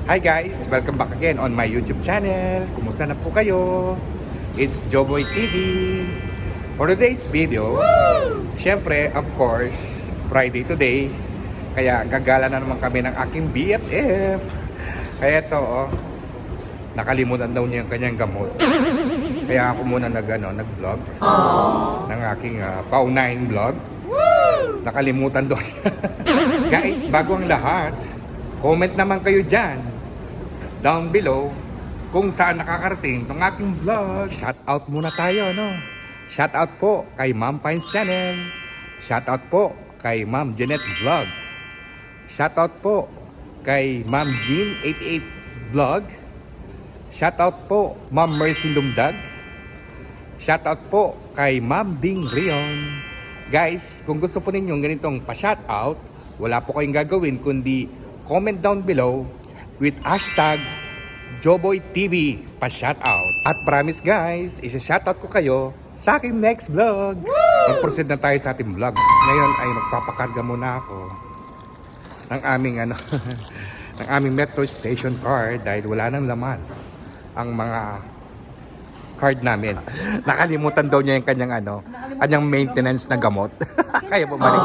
Hi guys! Welcome back again on my YouTube channel. Kumusta na po kayo? It's Joboy TV. For today's video, syempre, of course, Friday today. Kaya gagala na naman kami ng aking BFF. Kaya ito, nakalimutan daw niya yung kanyang gamot. Kaya ako muna nag-vlog ng aking paunahin vlog. Nakalimutan daw. Guys, bago ang lahat, comment naman kayo dyan down below kung saan nakakarating itong aking vlog. Shout out muna tayo, no? Shout out po kay Ma'am Pines Channel. Shout out po kay Ma'am Jeanette Vlog. Shout out po kay Ma'am Jean 88 Vlog. Shout out po Ma'am Mercy Lumdag. Shout out po kay Ma'am Ding Rion. Guys, kung gusto po ninyong ganitong pa-shout out, wala po kayong gagawin kundi comment down below with hashtag JoboyTV pa-shoutout. At promise guys, isa-shoutout ko kayo sa aking next vlog. Mag-proceed na tayo sa ating vlog. Ngayon ay magpapakarga muna ako ng aming ng aming metro station card dahil wala nang laman ang mga card namin. Nakalimutan daw niya yung kanyang maintenance na gamot. Kaya bumalik.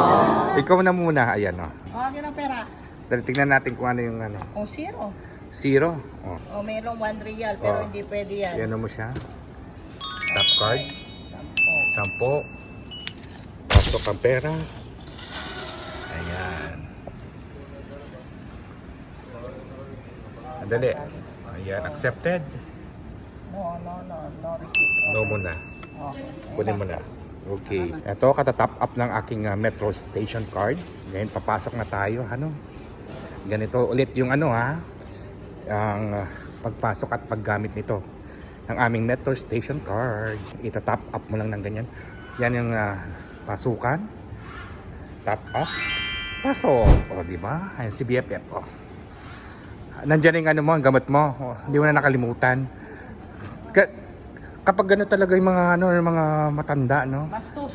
Ikaw na muna, ayan o. Yan ang pera. Tingnan natin kung ano yung Zero. Zero. Mayroong 1 real pero hindi pwede yan. Yan mo siya. Tap card. 10. Pasok ang pera. Ayan. Andali. Ayan, accepted. No receipt. No muna. Okay. Kunin mo na. Okay. Ito, katatap up ng aking metro station card. Ngayon, papasok na tayo. Ganito ulit yung ang pagpasok at paggamit nito ng aming metro station card. Itatap up mo lang ng ganyan. Yan yung pasukan. Tap up. Pasok. O, di ba? Ayan si BFF. O. Nandiyan yung mo, ang gamot mo. O, hindi mo na nakalimutan. Kapag gano'n talaga yung yung mga matanda, no? Bastos.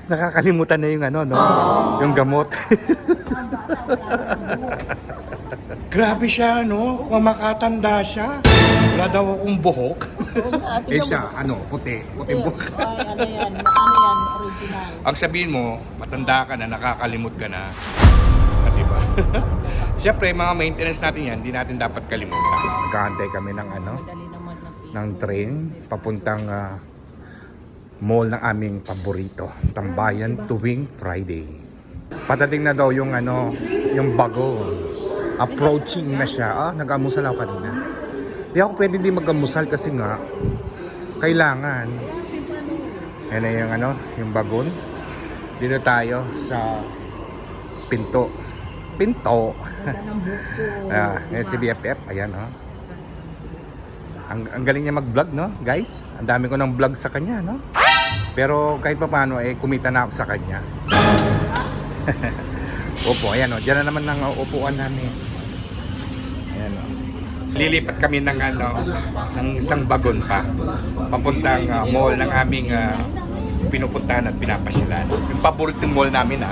Nakakalimutan na yung yung gamot. Grabe siya, no? Mamakatanda siya. Wala daw akong buhok. Siya, puti buhok. Ano yan? Original. Ang sabihin mo, matanda ka na, nakakalimut ka na. Diba? Siyempre, mga maintenance natin yan, hindi natin dapat kalimutan. Nag-aantay kami ng train papuntang mall ng aming paborito, Tambayan tuwing Friday. Patating na daw yung yung bago. Approaching na siya. Nag-amusal ako kanina. Di ako pwede di mag-amusal kasi nga kailangan. Yan na yung bagon. Dito tayo sa pinto. Yan si BFF. Ayan, Ang galing niya mag-vlog, no, guys? Ang dami ko ng vlog sa kanya, no? Pero kahit pa paano, kumita na ako sa kanya. Opo, ayan, Diyan na naman ang upuan namin. Ayan, Lilipat kami ng isang bagon pa. Papuntang mall ng aming pinupuntahan at pinapasyalan. Yung paboritong mall namin,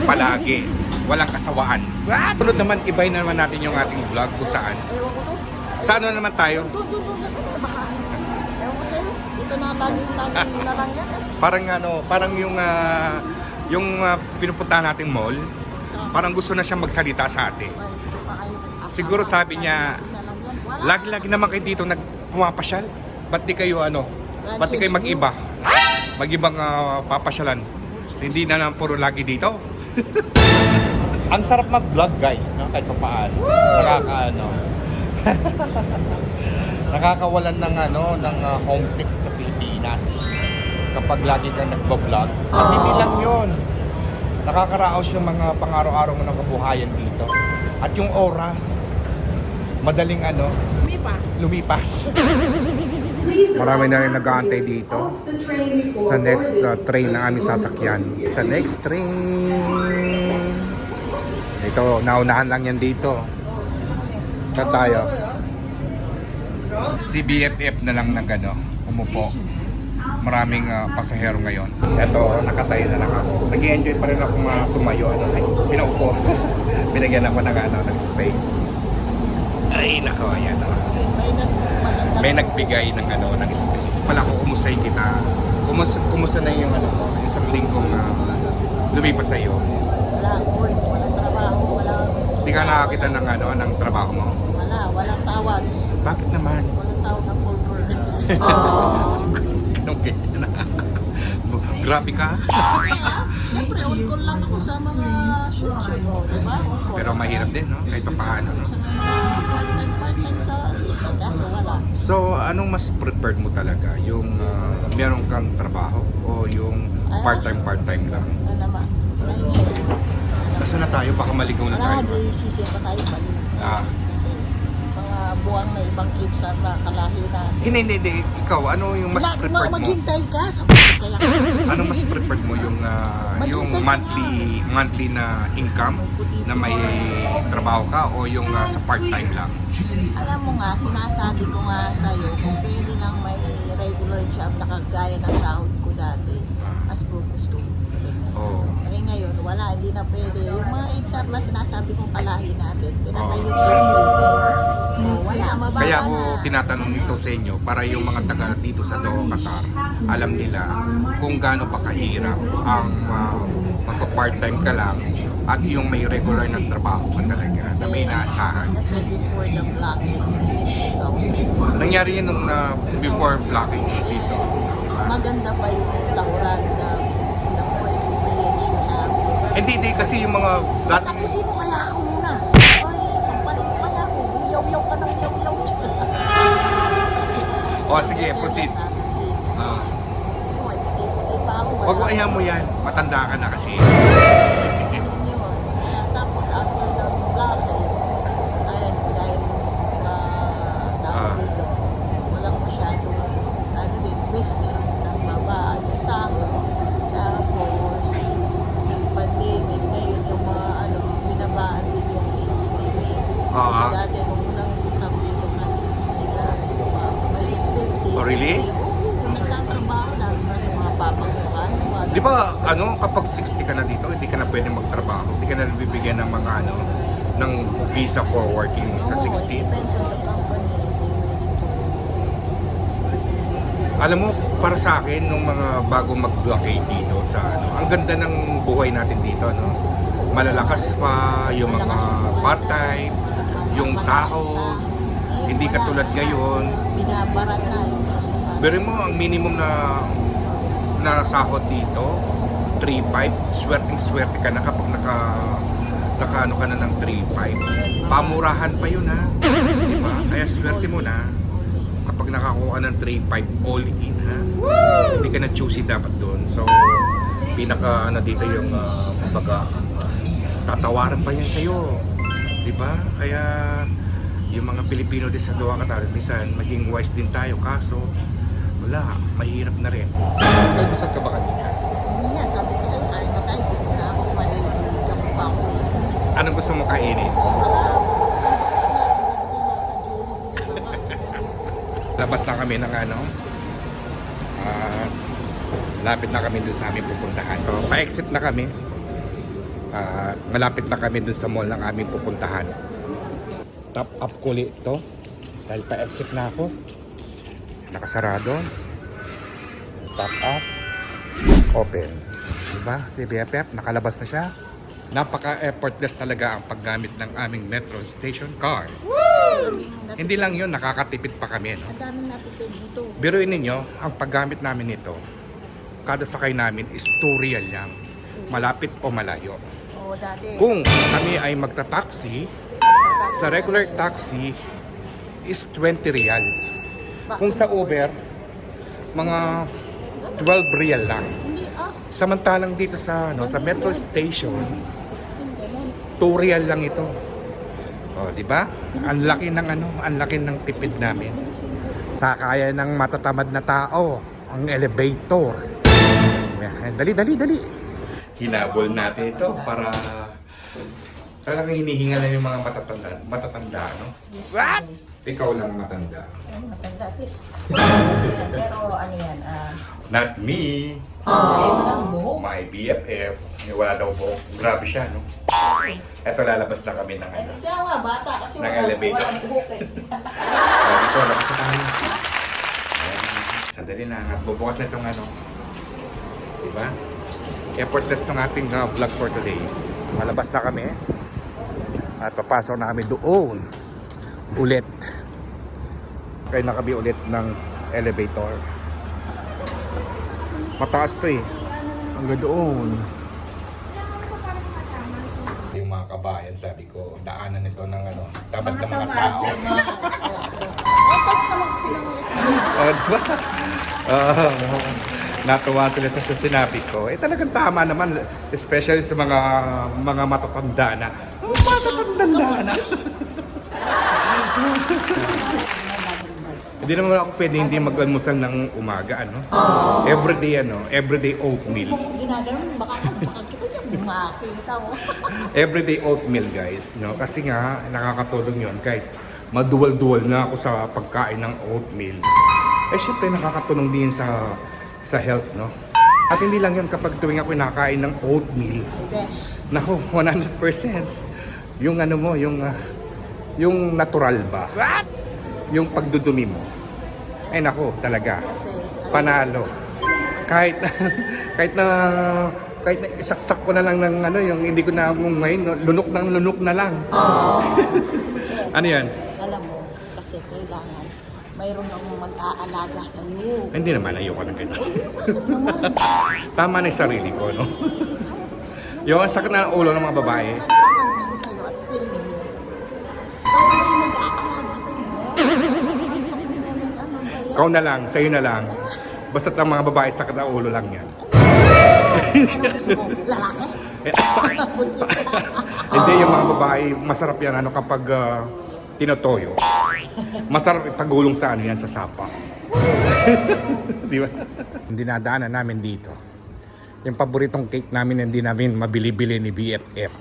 palagi. Walang kasawaan. Sunod naman, ibay na naman natin yung ating vlog kung saan. Saan naman tayo? Doon sa bahaan. Ewan ko sa'yo. Ito na lang yan. Parang yung pinupuntahan nating mall, parang gusto na siyang magsalita sa atin. Siguro sabi niya, lagi-lagi naman kayo dito pumapasyal. Ba't di kayo ba't di kayo mag-iba? Mag-ibang papasyalan. Hindi na lang puro lagi dito. Ang sarap mag-vlog, guys, no? Kahit pa paano. Nakakawalan ng homesick sa Pilipinas kapag lagi kang nagbo-vlog. At hindi lang yun, nakakaraos yung mga pang-araw-araw mo ng kabuhayan dito. At yung oras, madaling lumipas. Marami na rin nag-aantay dito sa next train na aming sasakyan. Sa next train, ito, naunahan lang yan dito. Saan tayo? Si BFF na lang umupo. maraming pasahero ngayon. Ito, nakatayo na lang ako. Nag-i-enjoy pa rin ako tumayo. Pinaupo. Binigyan ako ng ano, ng space. Ay, nako, ayan. Oh. May nagbigay ng ano, ng space. Pala ko kumustahin kita. Kumusta na yung ano mo, yung isang linggong lumipas sa'yo. Wala, work, walang trabaho, wala. Hindi ka nakakita ng ano, ng trabaho mo. Walang tawag. Bakit naman? Walang tawag ng Polkor. Ganong ganyan. Grabe ka. Siyempre, on call lang ako sa mga shoot-shoot mo, di ba? Pero mahirap din, no? Kahit pa paano, no? Sa mga part-time sa station, kaso wala. So, anong mas preferred mo talaga? Yung meron kang trabaho o yung part-time lang? Ano naman? Ngayon, Nasaan na tayo? Baka maligaw na wala, tayo. di sisiya pa tayo balik. Ah. Kasi mga buwang na ibang age na kalahi na. Hindi. Ikaw, ano yung mas preferred mo? Maghintay ka sa kaya. Anong mas preferred mo? Yung monthly na income na may trabaho ka o yung sa part-time lang? Alam mo nga, sinasabi ko nga sa'yo, kung pwede lang may regular job na kagaya ng sahod ko dati, mas gusto. Oo. Eh ngayon, wala, hindi na pwede. Yung mga HR na sinasabi kong kalahi natin, pinatay yung age limit. Wala, mababa Kaya na. ako tinatanong ito sa inyo para yung mga taga dito sa Doha, Qatar, alam nila kung gaano pa kahirap ang magpa-part-time ka lang at yung may regular na trabaho ka talaga na may inaasahan. Kasi before the blockage, 2,000. Nangyari yun nung before blockage dito. Maganda pa yung sahuran na the more experience you have. Hindi kasi yung mga dating... Tapusin mo kaya ako muna. Ay, sampalin ko kaya ako. Yaw-yaw ka ng yaw-yaw. O sige, proceed. Ay, puti-puti pa ako. Huwag mo ayaw mo yan. Matanda ka na kasi. Ganun yun. Tapos after the blockage, ayun, dahil tawag dito, walang masyadong business, nagbabaan yung sahod. Tapos, yung pandemic, ngayon yung mga binabaan din yung age limit. Oo. Dati nung unang utang dito, kahit 60 na, may 50, Oh, really? 60. Oo, nagtatrabaho na sa mga papagbukan. Di ba, kapag 60 ka na dito, hindi ka na pwede magtrabaho. Hindi ka na nabibigyan ng mga ng visa for working sa 60. It depends on the company if they willing to. Alam mo, para sa akin, nung mga bago mag-blockade dito sa ang ganda ng buhay natin dito, no? Malalakas pa yung mga part-time, yung sahod, hindi katulad ngayon. Binabarat na yung sasama. Pero mo, ang minimum na sahod dito, 3.5, swerteng-swerte ka na kapag nakaano ka na ng 3.5. Pamurahan pa yun, ha? Diba? Kaya swerte mo na kapag nakakuha ng 3.5 all in, ha? Hindi ka na choosy dapat doon. So, pinaka dito yung kumbaga tatawaran pa yan sa'yo. Diba? Kaya yung mga Pilipino din sa Doha, Qatar, minsan maging wise din tayo. Kaso, wala, mahirap na rin. Nagusap ka ba kanina? Hindi nga, sabi ko sa'yo, kain na tayo, gutom na ako, malililig ka mo pa ako. Anong gusto mo kainin? Sa Jollibee naman. Labas na kami ng lapit na kami dun sa aming pupuntahan. So, pa-exit na kami. Malapit na kami dun sa mall ng aming pupuntahan. Top up ko ulit ito. Dahil pa-exit na ako. Nakasarado. Top up. Open. Diba? Si BFF, nakalabas na siya. Napaka-effortless talaga ang paggamit ng aming metro station card. Hindi lang yun, nakakatipid pa kami. No? Ang daming natipid dito. Biruin ninyo, ang paggamit namin nito, kada sakay namin is 2 real lang. Malapit o malayo. Oo, dati. Kung kami ay magta-taxi, sa regular taxi is 20 real. Kung sa Uber, mga 12 real lang. Hindi, Samantalang dito sa sa metro station, 16, ganun. 2 real lang ito. O, di ba? Ang laki ng ang laki ng tipid namin. Sa kaya ng matatamad na tao, ang elevator. Dali. Hinabol natin ito para Talagang hinihinga na yung mga matatanda, no? What? Ikaw lang matanda. Ay, matanda. Pero ano yan, Not me. walang buhok. My BFF. Yung wala daw po. Grabe siya, no? Eto, lalabas na kami ng Eh, ano. kaya nga, bata kasi Ng elevator. walang buhok eh. Dito, labas na tayo. Ayan. Sandali lang. At bubukas na itong ano. Diba? Effortless ng ating vlog for today. Malabas na kami. At papasok na kami doon. Ulit. Kaya na kami ulit ng elevator. Mataas to eh. Hanggang doon. Yung mga kabayan, sabi ko, daanan nito ng ano, dapat ng mga tao. Tapos naman sila Diba? Natuwa sila sa sinabi ko. Eh talagang tama naman, especially sa mga matatanda na. Matatanda na. Hindi naman ako pwede hindi mag-almusal ng umaga, ano? Everyday oatmeal. Kung ginaganon, baka kita niya makita mo. Everyday oatmeal, guys, no? Kasi nga nakakatulong 'yon kahit maduwal-duwal na ako sa pagkain ng oatmeal. Eh syempre nakakatulong din sa health, no? At hindi lang 'yon kapag tuwing ako nakain ng oatmeal. Besh. Nako, 100%. Yung ano mo, yung natural ba? What? Yung pagdudumi mo. Ay nako, talaga. Kasi, Panalo. Kahit na isaksak ko na lang ng ano, yung hindi ko na ngayon, lunok na lang. Besh, Ano yan? alam mo, kasi kailangan mayroon ng mag-aalaga sa iyo. Hindi naman, ayoko ng ganyan. Tama na yung sarili ko, no? Yung sakit na ng ulo ng mga babae. Ano ang gusto sa iyo at feeling mo? Parang may mag-aalaga sa iyo. Ikaw na lang, sa'yo na lang. Basta't ang mga babae, sakit na ulo lang yan. Ano gusto mo? Lalaki? Hindi, yung mga babae, masarap yan ano kapag tinotoyo. Masarap ipagulong sa ano yan, sa sapa. Di ba? Hindi nadaanan namin dito. Yung paboritong cake namin hindi namin mabili-bili ni BFF.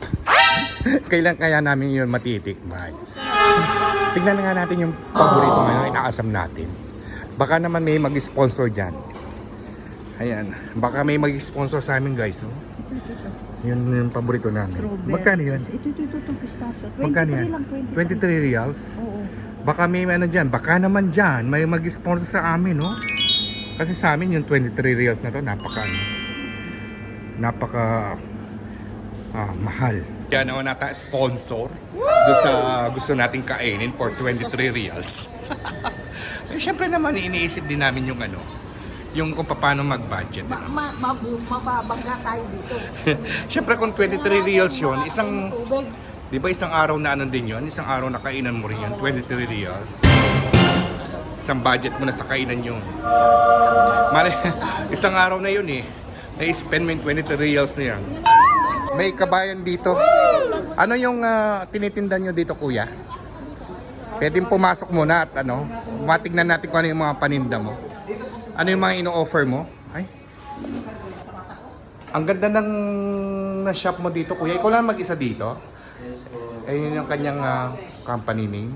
Kailan kaya namin yun matitikman? Tignan na nga natin yung paborito ngayon, inaasam natin. Baka naman may mag-sponsor dyan. Ayan, baka may mag-sponsor sa amin guys. No? Yun yung paborito namin. Magkano yun? Ito, pistachio. Magkano yan? 23 reals? Oo. Baka may ano dyan, baka naman dyan may mag-sponsor sa amin, no? Kasi sa amin yung 23 reals na to, napaka mahal. Yan naman nata sponsor doon sa gusto nating kainin for 23 reals. Eh, syempre naman iniisip din namin yung ano, yung kung paano mag-budget. Ano? Mababangga tayo dito. Syempre kung 23 reals yun, isang, Tubig. di ba isang araw na ano din yun? Isang araw na kainan mo rin yun, 23 reals. Isang budget mo na sa kainan yun. Mali, isang araw na yun eh. Na-spend mo yung 23 reals na yan. May kabayan dito. Ano yung tinitinda nyo dito, kuya? Pwedeng pumasok muna at ano, matignan natin kung ano yung mga paninda mo. Ano yung mga ino-offer mo? Ay. Ang ganda ng shop mo dito, kuya. Ikaw lang mag-isa dito? Ayun yung kanyang company name.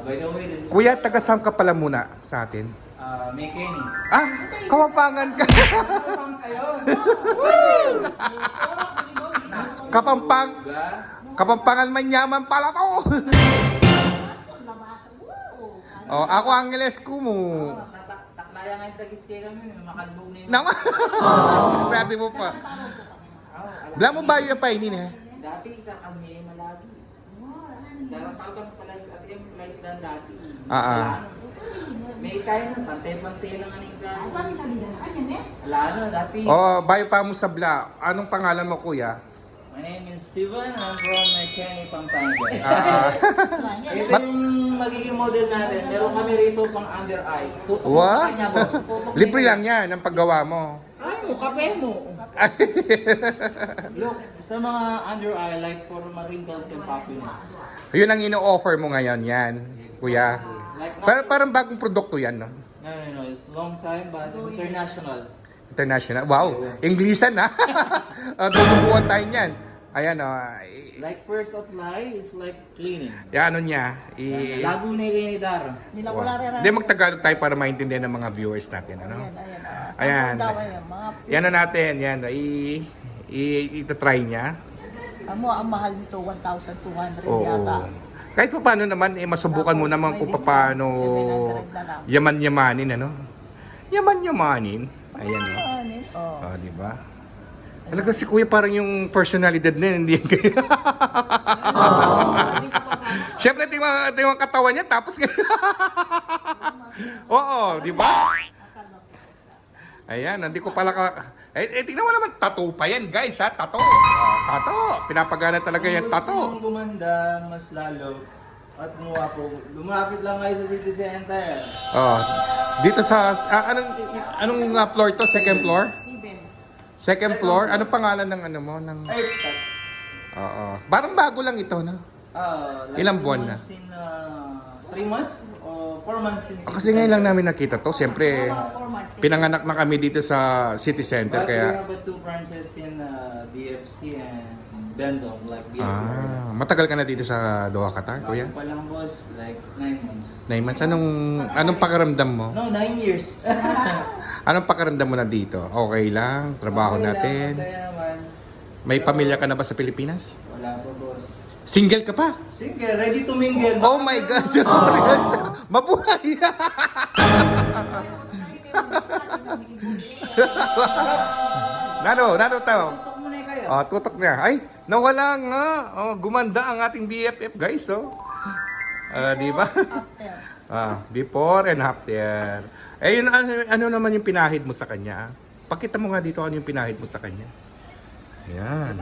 By the way, this is Kuya, taga saan ka pala muna sa atin? making. Ah, Kapapangan ka. Kapampangan manyaman pala to. Oh, ako Angeles ko mo. Taklaya nga yung tagis kayo kami, makalbog na yun. Naman. Dati mo pa. Bla mo ba yung pa ini eh? Dati kami malagi. Darang tao kami pala sa atin yung place dan dati. May kaya ng pante-pante lang aning ka. Wala na, dati. Oh, bayo pa mo sa bla. Anong pangalan mo, kuya? My name is Steven, I'm from McKinney, Pampanga. Ito But- yung magiging model natin. Meron kami rito pang under eye. What? Kanya, boss. Libre lang yan ang paggawa mo. Ay, mo, kape mo. Look, sa mga under eye, like for wrinkles and puffiness. Yun ang ino-offer mo ngayon yan, kuya. Like Parang bagong produkto yan, no? No, it's long time but international. International. Wow, Inglesan ha. Tutubuan tayo niyan. Ayan o. Like first apply, it's like cleaning. Ano niya. Labo na kayo ni Daro. Hindi, magtagalog tayo para maintindihan ng mga viewers natin. Ano? Ayan. Yan na natin. Yan. Ito-try niya. Ang mahal nito, 1,200 Oo. yata. Kahit pa paano naman, masubukan mo naman kung paano 700 na lang. yaman-yamanin, ano? Yaman-yamanin. Ayan, o. Oh. Oh, di ba? Talaga si Kuya parang yung personalidad na yun, hindi yan kayo. Siyempre, tingnan yung katawan niya, tapos oo, di ba? Ayan, hindi ko pala tingnan mo naman, tattoo pa yan, guys, ha? Tattoo. Tattoo. Pinapagana talaga yan, tattoo. Kung gumanda, mas lalo, at gumawa po, lumapit lang kayo sa City Center. Oh. Dito sa anong floor to? Second floor? Second floor? Anong pangalan ng ano mo? Ng Earthcut. Oo. Parang bago lang ito, no? Ilang buwan na? 3 months o 4 months since. Kasi ngayon lang namin nakita to. Siyempre, pinanganak na kami dito sa City Center. But we Kaya, have 2 branches in BFC and Bendong, like BFC. matagal ka na dito sa Doha, Qatar, Kuya? Bago pa lang boss, like 9 months. 9 months. Anong pakiramdam mo? No, 9 years. Anong pakiramdam mo na dito? Okay lang? Trabaho Okay lang, natin? masaya naman. May pamilya ka na ba sa Pilipinas? Wala pa boss. Single ka pa? Sige, ready to mingle. Oh my God! Mabuhay! Nano tao? Tutok muna kayo. Tutok niya. Ay, nawala nga. Gumanda ang ating BFF, guys, oh. Di ba? Before and after. Yun, ano naman yung pinahid mo sa kanya? Pakita mo nga dito ano yung pinahid mo sa kanya. Ayan.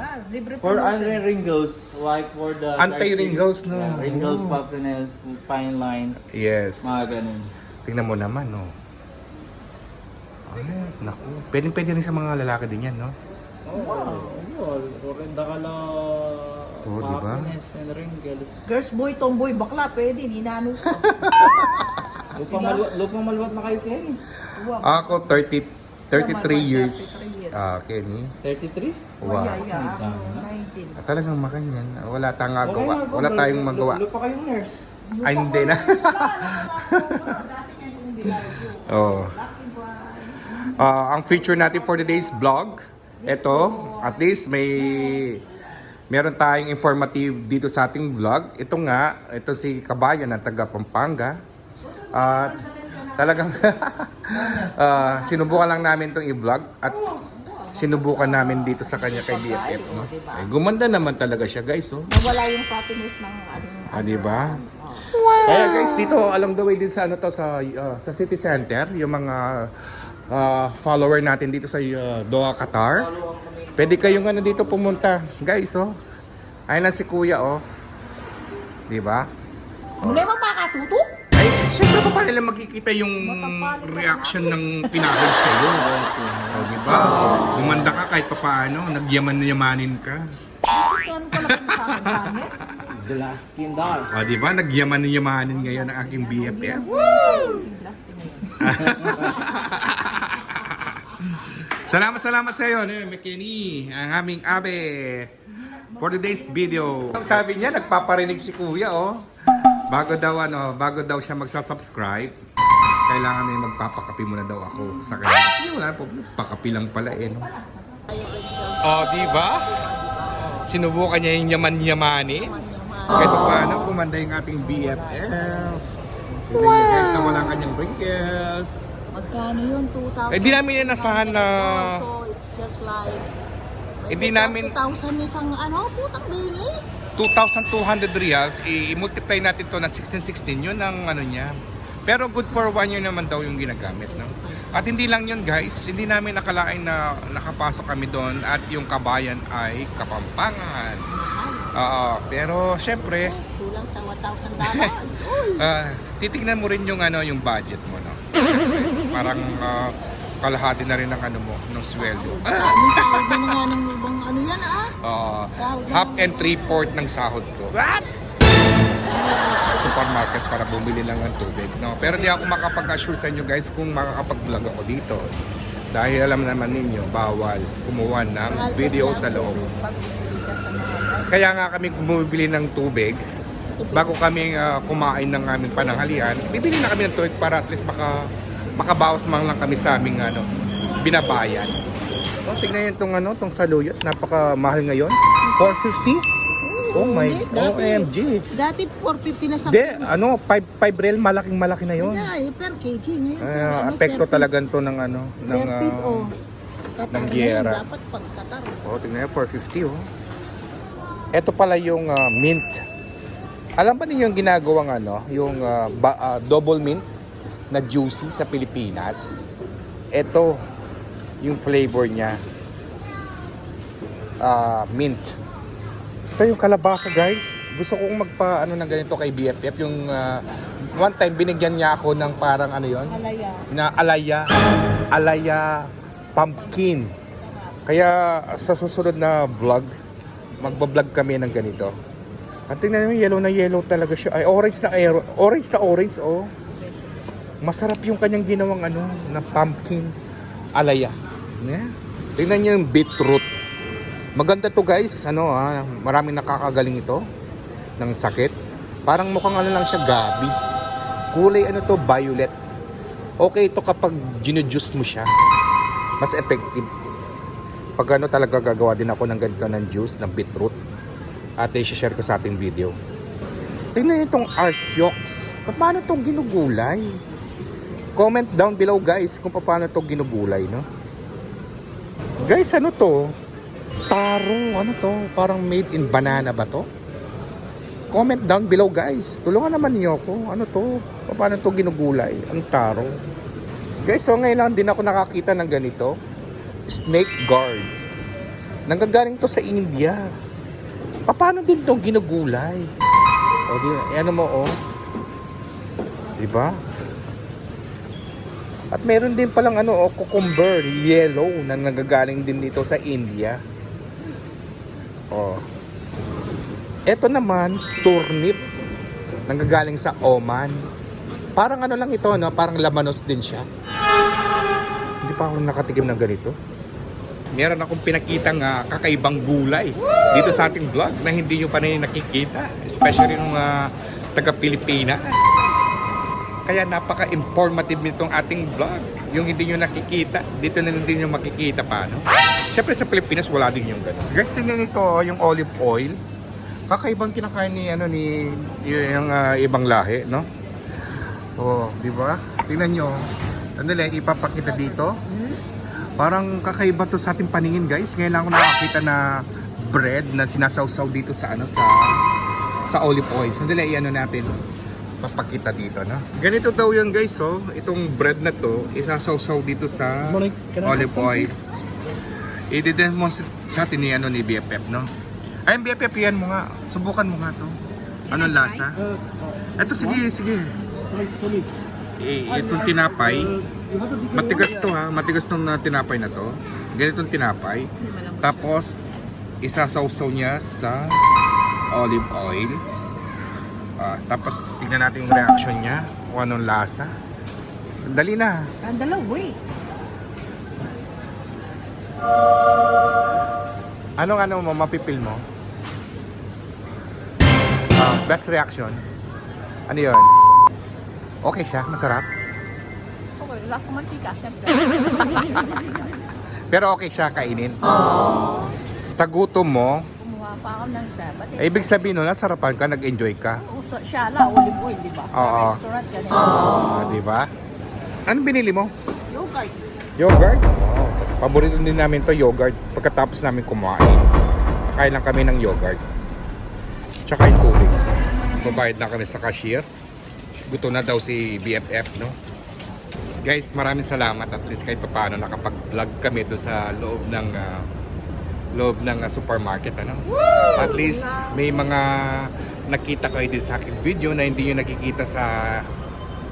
For anti-wrinkles, like for the Anti-wrinkles, no? Yeah, wrinkles, puffiness, fine lines, Yes. mga ganun. Tingnan mo naman, no? Ay, naku. Pwede rin sa mga lalaki din yan, no? Wow. Korenda ka lang. Oo, diba? Puffiness and wrinkles. Girls boy, tomboy, bakla, pwede, ninano ko. Lupang maluwat na kayo, Kenny. Ako, 33 years. Kenny. 33? Wow. Talagang makanyan. Wala tayong magawa. Wala tayong magawa. Lupa kayong nurse. Ay, hindi na. Oh. Ang feature natin for today's vlog, ito, at least meron tayong informative dito sa ating vlog. Ito si Kabayan ng taga Pampanga. At talagang sinubukan lang namin itong i-vlog at sinubukan namin dito sa kanya kay BFF. No? Ay, gumanda naman talaga siya, guys. Oh. Nawala yung happiness ng Diba? Kaya guys, dito along the way din sa sa City Center, yung mga follower natin dito sa Doha, Qatar. Pwede kayong dito pumunta, guys, oh. Ayun na si Kuya, oh. 'Di ba? Hindi mo makatutok? Ay, syempre pa nila makikita yung reaction ng pinahid sa iyo. Oh, 'di ba? Gumanda ka kahit papaano, nagyaman-yamanin ka. Ano ko lang sa akin gamit? Glass skin dolls. Oh, 'di ba? Nagyaman-yamanin ngayon ang aking BFF. Salamat sa iyo, McKinney, ang aming abe for today's video. Ang sabi niya, nagpaparinig si Kuya, oh. Bago daw siya magsasubscribe, kailangan na magpapakapi muna daw ako sa kanya. Kasi wala po, pakapi lang pala, no? Oh, di ba? Sinubukan niya yung yaman-yamani. Kahit paano, kumanda yung ating BFF. Tignan niyo guys na walang kanyang wrinkles. Magkano yun? 2,000? Di namin inasahan na... So, it's just like... Hindi namin... 2,000 isang putang bingi. 2,200 reals, i-multiply natin to na 1616, yun ang niya. Pero good for 1 year naman daw yung ginagamit, no? At hindi lang yun, guys, hindi namin nakalain na nakapasok kami doon at yung Kabayan ay Kapampangan. Pero syempre, Kulang sa $1,000. titignan mo rin yung yung budget mo, no? Parang kalahati na rin ng ng sweldo. Sahod na nga ng ibang yan Half and 3/4 ng sahod ko. What? Supermarket para bumili lang ng tubig, no? Pero di ako makapag-assure sa inyo, guys, kung makakapag-vlog ako dito. Dahil alam naman ninyo, bawal kumuha ng video sa loob. talaga sa mga gas. Kaya nga kami bumibili ng tubig bago kami kumain ng aming pananghalian. Bibili na kami ng tubig para at least makabawas man lang kami sa aming binabayan. Oh, tingnan yun tong saluyot. Napakamahal ngayon. 450? Oh my, OMG. Dati 450 na sa... Hindi, 5 real, malaking-malaki na yun. Yeah, per kg ngayon. Apekto talaga to ng Per piece, Qatar ng na giyera. yan, dapat pag Qatar. Oh, tingnan nyo, 450 oh. Ito pala yung mint. Alam ba niyo yung ginagawang yung double mint na juicy sa Pilipinas? Ito yung flavor niya. Mint. Ito yung kalabasa, guys. Gusto kong ng ganito kay BFF. Yung one time binigyan niya ako ng parang Alaya. na alaya pumpkin. Kaya sa susunod na vlog, magbablog kami ng ganito. At tingnan nyo, yellow na yellow talaga siya. Ay, orange na orange, oh. Masarap yung kanyang ginawang na pumpkin alaya. Yeah. Tingnan nyo yung beetroot. Maganda to, guys. Maraming nakakagaling ito ng sakit. Parang mukhang lang siya, gabi. Kulay to, violet. Okay ito kapag ginujuice mo siya. Mas effective. Pag talaga gagawa din ako ng ganito ng juice ng beetroot. At i-share ko sa ating video. Tingnan itong artichokes. Paano itong ginugulay? Comment down below, guys, kung paano itong ginugulay, no? Guys, to? Taro, to? Parang made in banana ba to? Comment down below, guys. Tulungan naman niyo ako. To? Paano itong ginugulay? Ang taro. Guys, so ngayon lang din ako nakakita ng ganito. Snake gourd. Nanggagaling to sa India. Paano din itong ginugulay? Diba? At meron din palang cucumber, yellow, na nanggagaling din dito sa India. Ito naman, turnip, nanggagaling sa Oman. Parang lang ito, parang lamanos din siya. Hindi pa ako nakatikim ng ganito. Meron akong pinakitang kakaibang gulay dito sa ating vlog na hindi nyo pa rin nakikita. Especially ng taga-Pilipinas. Kaya napaka-informative nitong ating vlog. Yung hindi nyo nakikita, dito na hindi nyo makikita pa, no? Siyempre sa Pilipinas, wala din yung gano'n. Guys, tingnan nito, yung olive oil. Kakaibang kinakain ni yung ibang lahi, no? Di ba? Tingnan nyo. Ipapakita dito. Parang kakaiba to sa ating paningin, guys. Ngayon lang ako nakakita na bread na sinasawsaw dito sa sa olive oil. Sandali, natin. Papakita dito, no? Ganito daw yun, guys, Itong bread na to, isasawsaw dito sa olive oil. I-demonstrate sa atin ni BFF, no? Ay, BFF, yan mo nga. Subukan mo nga to. Anong lasa? Ito, sige. Itong tinapay. Matigas to, matigas tong tinapay na to. Ganitong tinapay. Tapos isasawsaw niya sa olive oil. Tapos tignan natin yung reaction niya kung anong lasa. Dali na. Sandala, wait. Anong mapipil mo? Best reaction. Ano yun? Okay siya, masarap. Wala akong mantika, syempre. Pero okay siya kainin. Sa gutom mo, Kumuha pa ako ng isa. ibig sabihin nasarapan ka, nag-enjoy ka. Siya lang, olive oil, di ba? Oo. Restaurant ka Di ba? Anong binili mo? Yogurt. Yogurt? Paborito din namin to, yogurt. Pagkatapos namin kumain, kakain lang kami ng yogurt. Tsaka yung tubig. Babayad na kami sa cashier. Gusto na daw si BFF, no? Guys, maraming salamat. At least kahit paano nakapag-vlog kami doon sa loob ng supermarket, ano? At least may mga nakita kayo din sa aking video na hindi nyo nakikita sa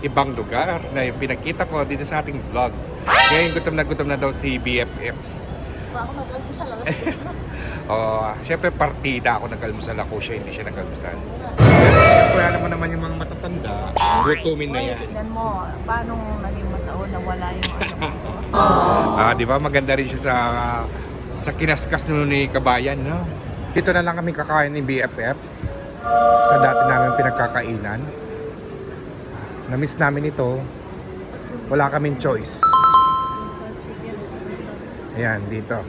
ibang lugar na pinakita ko dito sa ating vlog. Ngayon gutom na daw si BFF. Ako nag-almusal. Siyempre partida ako nag-almusal ako, siya hindi siya nag-almusal. Pero siyempre alam mo naman yung mga matatanda, gutumin na yan. Tignan mo, paano naging mataon na wala yung Di ba maganda rin siya sa kinaskas nun ni Kabayan, no? Dito na lang kami kakain ni BFF sa dati namin pinagkakainan. Na-miss namin ito. Wala kaming choice. Ayan, dito.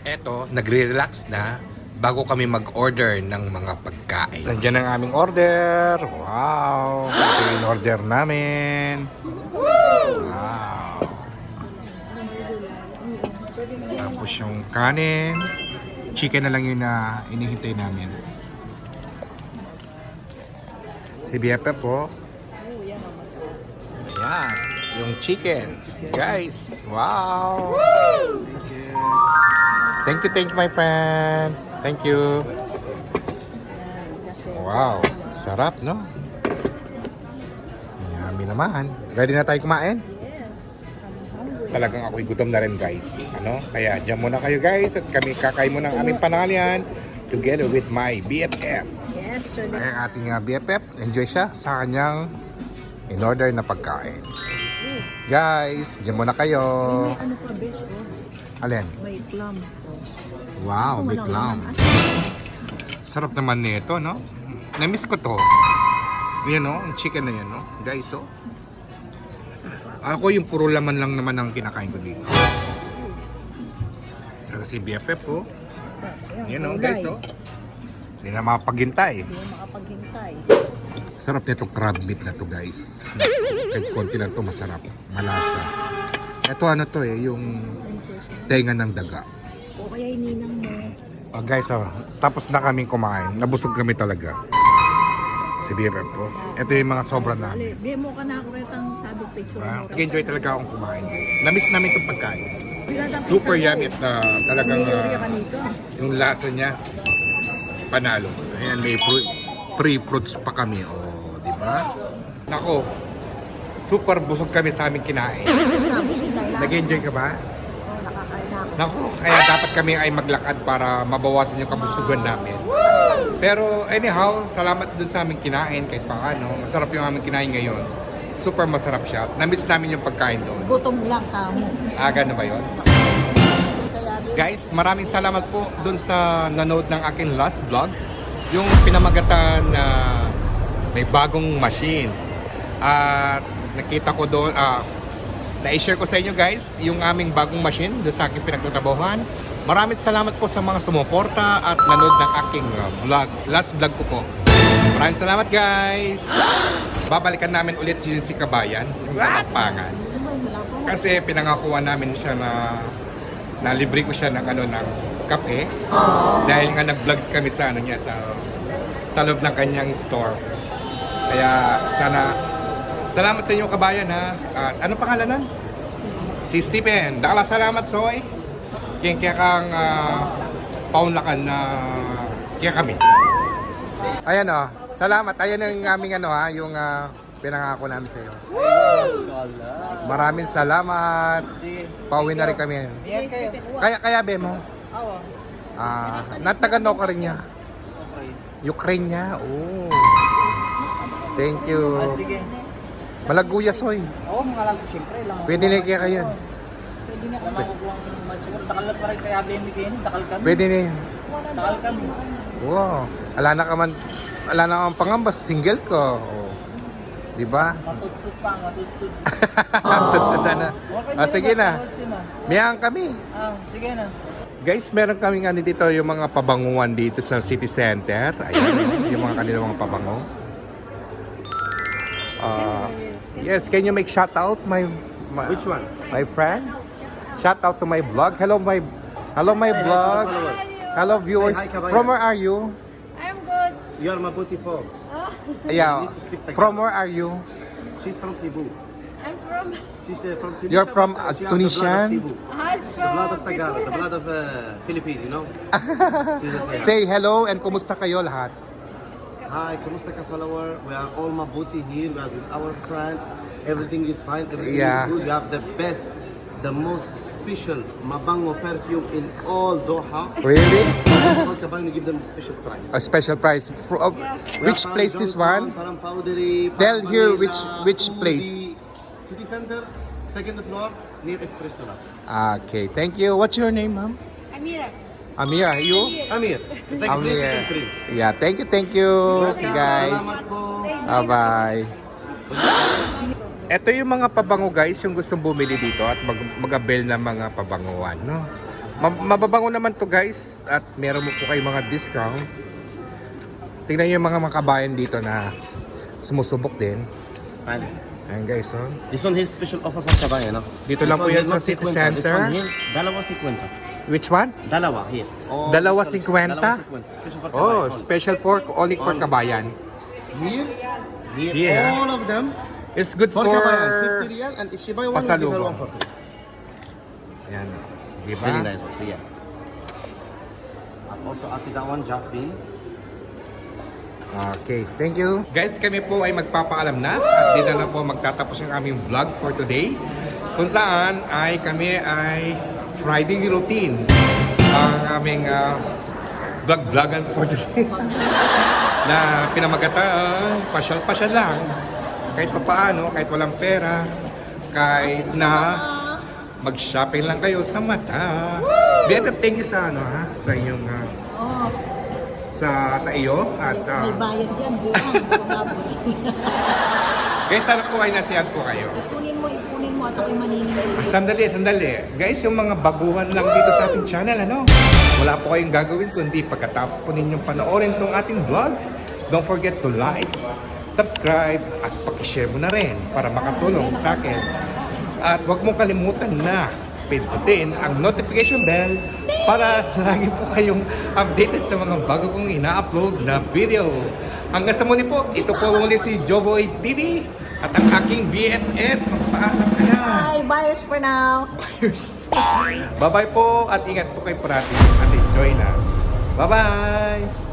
Eto, nagre-relax na bago kami mag-order ng mga pagkain. Nandiyan ang aming order. Wow! Ito yung order namin. Wow! Tapos yung kanin. Chicken na lang yun na inihintay namin. Si BFF po. Ayan, yung chicken. Guys, wow! Thank you my friend. Thank you. Wow, sarap no? Yummy naman. Ready na tayo kumain? Talagang ako'y gutom na rin guys. Ano? Kaya dyan muna kayo guys at kami kakain muna ng aming panalian together with my BFF. Ay ang ating BFF, enjoy siya sa kanyang in-order na pagkain. Guys, dyan muna kayo. May ano pa, besh, oh. Alin? May plum. Wow, may clam. Sarap naman nito, no? Na-miss ko to. Yan, no? Ang chicken na yan, no? Guys, oh. Ako yung puro laman lang naman ang kinakain ko dito. Kasi BFF, oh. Yan, no? Guys, oh. Hindi na makapaghintay. Hindi makapaghintay. Sarap nito crab meat na to, guys. Kahit konti lang to, masarap. Malasa. Ito ano to yung tenga ng daga. O kaya ininang mo. Guys, tapos na kaming kumain. Nabusog kami talaga. Si BFF po. Ito yung mga sobra namin. Demo ka na ako retang sabi picture mo. Enjoy talaga akong kumain, guys. Namiss namin itong pagkain. Super yummy at talagang yung lasa niya panalo. Ayan, may free fruits pa kami. Oh, di ba? Nako, super busog kami sa aming kinain. Nag-enjoy ka ba? Oo, nakakain na ako. Nako, kaya dapat kami ay maglakad para mabawasan yung kabusugan namin. Pero anyhow, salamat dun sa aming kinain kahit paano. Masarap yung aming kinain ngayon. Super masarap siya. Namiss namin yung pagkain doon. Gutom lang ka mo. Aga na ba yun? Guys, maraming salamat po dun sa nanood ng aking last vlog. Yung pinamagatan na may bagong machine. At nakita ko doon, na-share ko sa inyo guys, yung aming bagong machine doon sa aking pinagtatrabahuhan. Maraming salamat po sa mga sumuporta at nanood ng aking vlog, last vlog ko po. Maraming salamat guys! Babalikan namin ulit yung si Kabayan, yung Kapampangan. Kasi pinangakuan namin siya na libre ko siya ng ng kape. Dahil nga nag-vlogs kami sa niya sa loob ng kanyang store. Kaya sana salamat sa inyo Kabayan ha. At ano pangalan nun? Si Stephen. Dakala salamat soy. Kaya kang paunlakan na kaya kami. Ayan salamat. Ayan ang aming yung pinangako namin sa iyo. Maraming salamat. Pauwi na rin kami. Kaya be mo? Nataga-no ka rin niya. Ukraine niya. Oh. Thank you. Sige. Malaguya soy. Oo, mga lago siyempre lang. Pwede na kaya kayan. Pwede na Kung makukuha ang matsugot, takal lang pa rin kaya BMI kayo, takal kami. Pwede na yan. Takal kami. Wow. Wala na kang pangambas. Single ko. Oh. Diba? Matutut pa, matutut. Tanda na. Sige na. Mayaan kami. Sige na. Guys, meron kaming dito yung mga pabanguan dito sa city center. Ayan, yung mga kanilang mga pabango. Yes, can you make shout out Which one? my friend? Shout out to my vlog. Hello my vlog. Hello viewers. Say hi, Kabayan. From where are you? I'm good. You are Mabuti po. Yeah. From where are you? She's from Cebu. I'm from She's from Tunisia. You're from, but she has Tunisian? The blood of Cebu. I'm The blood of from Tagalog. The blood of Philippines, you know? Say hello and kumusta kayo lahat? Hi, kumusta ka follower? We are all Mabuti here. We are with our friend. Everything is fine. Everything Yeah. is good. We have the best, the most special Mabango perfume in all Doha. Really? All Kabayan, we give them special price. A special price. We Which have place this one? Parang Powdery, Tell Parang here Manila, which Udi, place. City Center, second floor, near Espresso Lab. Okay, thank you. What's your name, ma'am? Amira. Amira, you? Amir. It's like a Amir. please. Yeah, thank you, guys. Salamat po. Bye-bye. Ito yung mga pabango guys, yung gustong bumili dito at mag-avail ng mga pabanguan, no? Mababango naman to guys at meron mo po kayo mga discount. Tingnan nyo yung mga kabayan dito na sumusubok din. Spanish. Ayan guys, oh. This one here special offer for Sabay, no? Dito lang po yan sa City Center. Dalawa 50. Which one? Dalawa here. Oh, Dalawa special- 50? Dalawa 50. Special for Oh, Sabay. special for only for kabayan. Here, here, Yeah. all of them It's good for for Kabayan, 50 real, and if she buy one, we give her pasalubong. one for free. Ayan. Di ba? Very nice also, yeah. And also after that one, Jasmine. Okay, thank you. Guys, kami po ay magpapaalam na at dito na po magtatapos yung aming vlog for today. Kung saan ay kami ay Friday routine ang aming vlog-vlogan for today. Na pinamagatan, pasyal-pasyal lang. Kahit papaano, kahit walang pera, kahit na mag-shopping lang kayo sa mata. BFF, thank you sa ano ha, sa inyong Oh, sa iyo at may bayad yan, buwang. guys, sana po ay nasiyahan po kayo. Ipunin mo at ako'y maniningil. Sandali. Guys, yung mga baguhan lang dito sa ating channel, ano? Wala po kayong gagawin kundi pagkatapos po ninyong panoorin tong ating vlogs. Don't forget to like, subscribe, at pakishare mo na rin para makatulong sa akin. At huwag mong kalimutan na pindutin ang notification bell para lagi po kayong updated sa mga bago kong ina-upload na video. Hanggang sa muli po, ito po muli si Joboy TV at ang aking BFF. Magpaalam ka na. Bye, buyers for now. Bye-bye po at ingat po kayo parati at enjoy na. Bye-bye!